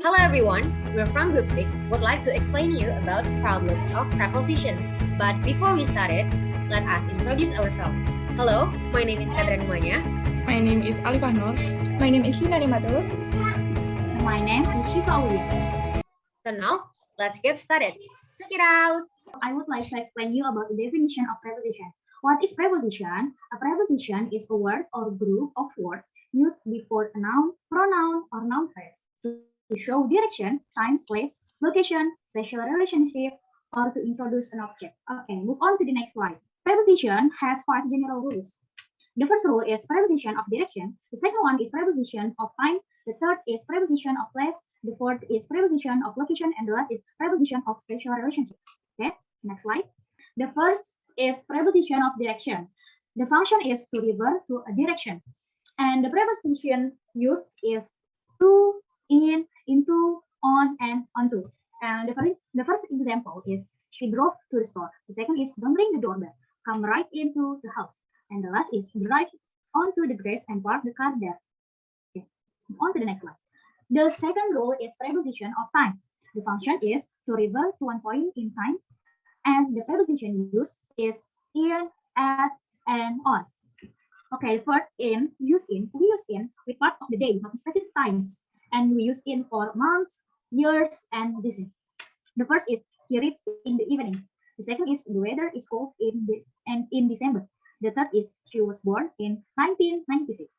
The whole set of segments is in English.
Hello everyone, we're from Group 6, would like to explain you about problems of prepositions. But before we start it, let us introduce ourselves. Hello, my name is Khadhra Numanya. My name is Alifah. My name is Lina. My name is Syifa Aulia. So now, let's get started. Check it out. I would like to explain you about the definition of preposition. What is preposition? A preposition is a word or group of words used before a noun, pronoun, or noun phrase to show direction, time, place, location, special relationship, or to introduce an object. Okay, move on to the next slide. Preposition has 5 general rules. The first rule is preposition of direction. The second one is prepositions of time. The third is preposition of place. The fourth is preposition of location. And the last is preposition of special relationship. Okay, next slide. The first is preposition of direction. The function is to refer to a direction. And the preposition used is to, in, into, on, and onto. And the first example is she drove to the store. The second is don't ring the doorbell. Come right into the house. And the last is drive onto the grass and park the car there. Okay, on to the next slide. The second rule is preposition of time. The function is to refer to one point in time, and the preposition used is in, at, and on. Okay, first in, we use in with parts of the day, not specific times, and we use in for months, years, and season. The first is he reads in the evening. The second is the weather is cold in December. The third is she was born in 1996.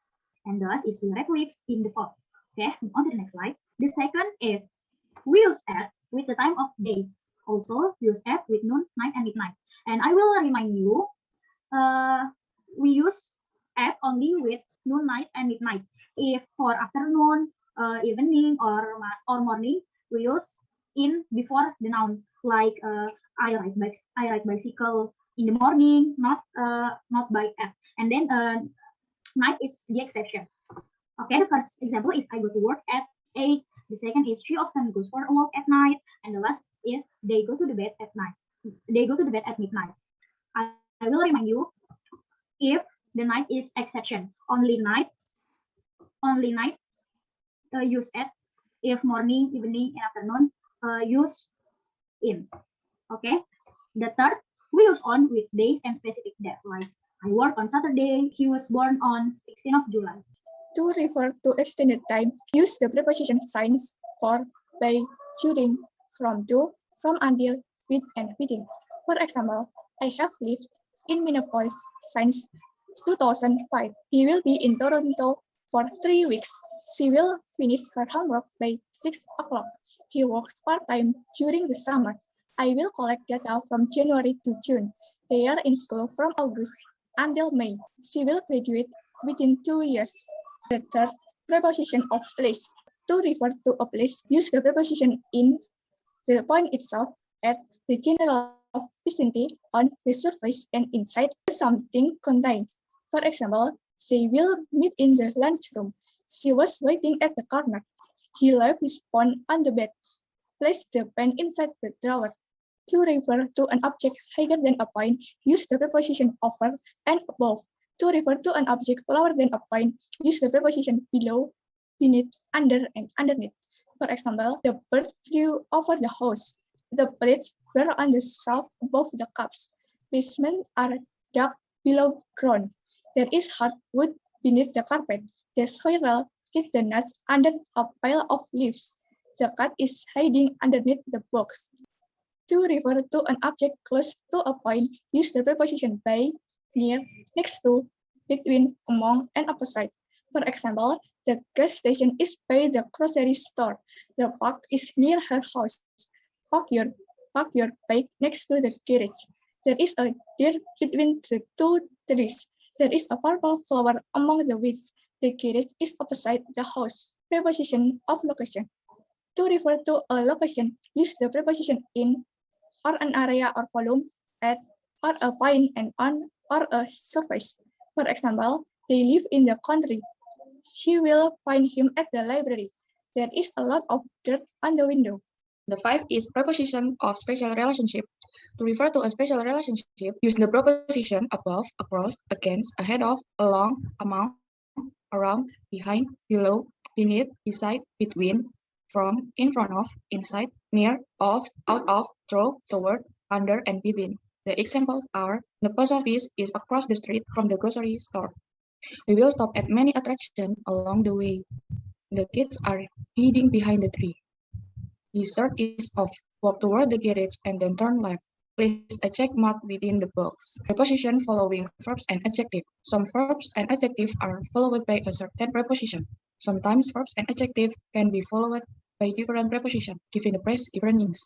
And the last is we read leaves in the fall. Okay, on to the next slide. The second is we use at with the time of day. Also, we use at with noon, night, and midnight. And I will remind you, we use at only with noon, night, and midnight. If for afternoon, evening, or morning, we use in before the noun. Like I ride bicycle in the morning, not by at. And then night is the exception. Okay, the first example is I go to work at 8. The second is she often goes for a walk at night. And the last is they go to the bed at night. They go to the bed at midnight. I will remind you, if the night is exception, only night use at. If morning, evening, and afternoon use in. Okay, the third we use on with days and specific date, like I work on Saturday, he was born on 16th of July. To refer to extended time, use the preposition signs for, by, during, from, to, from, until, with, and within. For example, I have lived in Minneapolis since 2005. He will be in Toronto for 3 weeks. She will finish her homework by 6 o'clock. He works part-time during the summer. I will collect data from January to June. They are in school from August until May. She will graduate within 2 years. The third, preposition of place. To refer to a place, use the preposition in, the point itself, at, the general vicinity, on, the surface, and inside something contained. For example, they will meet in the lunchroom. She was waiting at the corner. He left his phone on the bed. Place the pen inside the drawer. To refer to an object higher than a point, use the preposition over and above. To refer to an object lower than a point, use the preposition below, beneath, under, and underneath. For example, the bird flew over the house. The plates were on the shelf above the cups. Basements are dug below ground. There is hardwood beneath the carpet. The squirrel hid the nuts under a pile of leaves. The cat is hiding underneath the box. To refer to an object close to a point, use the preposition by, near, next to, between, among, and opposite. For example, the gas station is by the grocery store. The park is near her house. Park your bike next to the garage. There is a deer between the 2 trees. There is a purple flower among the weeds. The garage is opposite the house. Preposition of location. To refer to a location, use the preposition in, or an area or volume, at, or a point and on, or a surface. For example, they live in the country. She will find him at the library. There is a lot of dirt on the window. The 5 is preposition of special relationship. To refer to a special relationship, use the preposition above, across, against, ahead of, along, among, around, behind, below, beneath, beside, between, from, in front of, inside, near, of, out of, through, toward, under, and within. The examples are: the post office is across the street from the grocery store. We will stop at many attractions along the way. The kids are hiding behind the tree. His shirt is off. Walk toward the garage and then turn left. Place a check mark within the box. Preposition following verbs and adjective. Some verbs and adjectives are followed by a certain preposition. Sometimes verbs and adjectives can be followed by different prepositions, giving the phrase different meanings.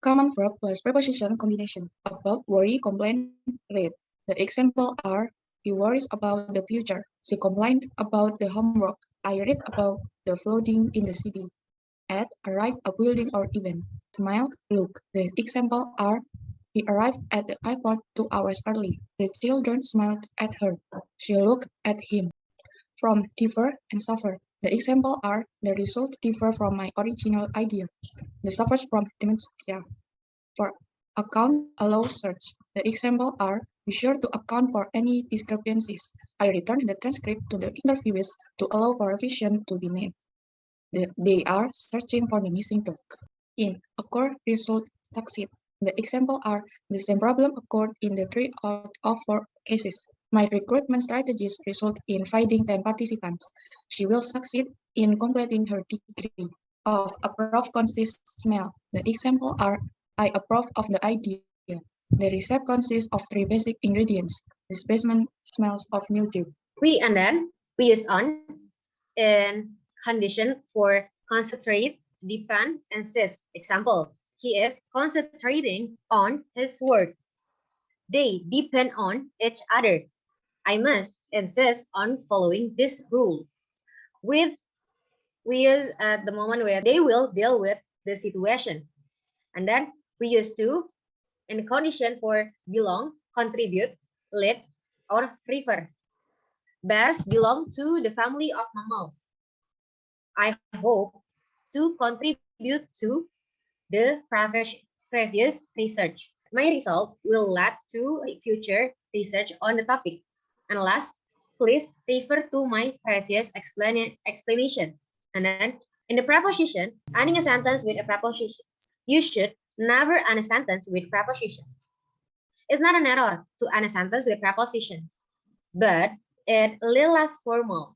Common verb plus preposition combination. About, worry, complain, read. The example are: he worries about the future. She complained about the homework. I read about the flooding in the city. At, arrive, a building or event. Smile, look. The example are: he arrived at the airport 2 hours early. The children smiled at her. She looked at him. From, differ, and suffer. The example are: the results differ from my original idea. The suffers from dementia. For, account, allow, search. The example are: be sure to account for any discrepancies. I returned the transcript to the interviewees to allow for revision to be made. They are searching for the missing dog. In, occur, result, succeed. The example are: the same problem occurred in the 3 out of 4 cases. My recruitment strategies result in finding 10 participants. She will succeed in completing her degree. Of, approve, consist, smell. The example are: I approve of the idea. The recipe consists of 3 basic ingredients. The specimen smells of mildew. We use on in condition for concentrate, depend, insist. Example: he is concentrating on his work. They depend on each other. I must insist on following this rule. With, we use at the moment where they will deal with the situation. And then we use to in the condition for belong, contribute, lead, or refer. Bears belong to the family of mammals. I hope to contribute to the previous research. My result will lead to future research on the topic. And last, please refer to my previous explanation. And then in the preposition, ending a sentence with a preposition, you should never end a sentence with preposition. It's not an error to end a sentence with prepositions, but it's a little less formal.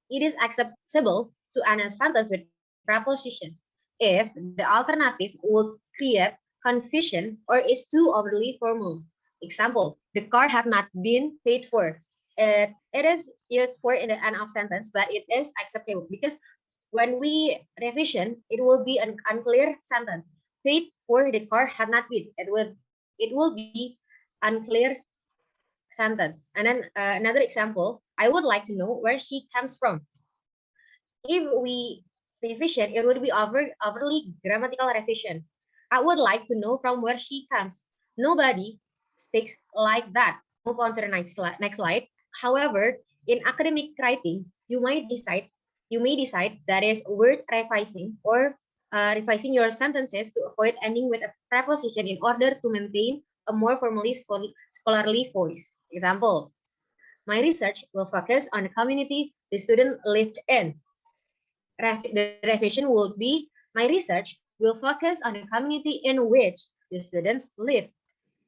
It is acceptable to end a sentence with preposition if the alternative would create confusion or is too overly formal. Example: the car had not been paid for. It is used for in the end of sentence, but it is acceptable because when we revision, it will be an unclear sentence. Paid for the car had not been. It will be unclear sentence. And then another example: I would like to know where she comes from. If we revision, it would be overly grammatical revision. I would like to know from where she comes. Nobody speaks like that. Move on to the next slide. However, in academic writing, you may decide that is word revising or revising your sentences to avoid ending with a preposition in order to maintain a more formally scholarly voice. Example: my research will focus on the community the student lived in. The revision would be: my research will focus on the community in which the students live.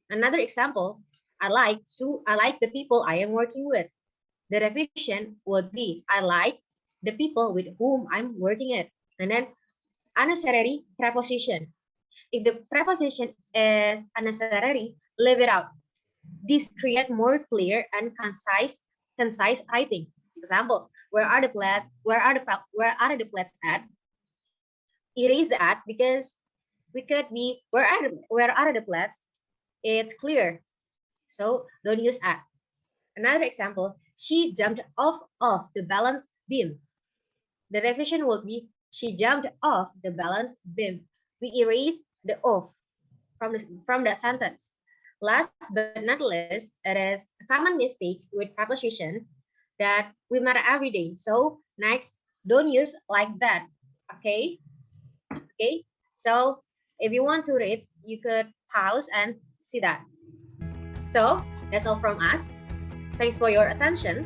Another example: I like the people I am working with. The revision would be: I like the people with whom I'm working with. And then unnecessary preposition. If the preposition is unnecessary, leave it out. This creates more clear and concise writing. Example: where are the plates at? Erase the at because we could be where are the plates? It's clear, so don't use at. Another example: she jumped off of the balance beam. The revision would be: she jumped off the balance beam. We erase the off from that sentence. Last but not least, it is common mistakes with preposition that we make every day. So next, don't use like that. Okay. So if you want to read, you could pause and see that. So that's all from us. Thanks for your attention.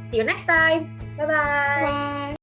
See you next time. Bye-bye. Bye.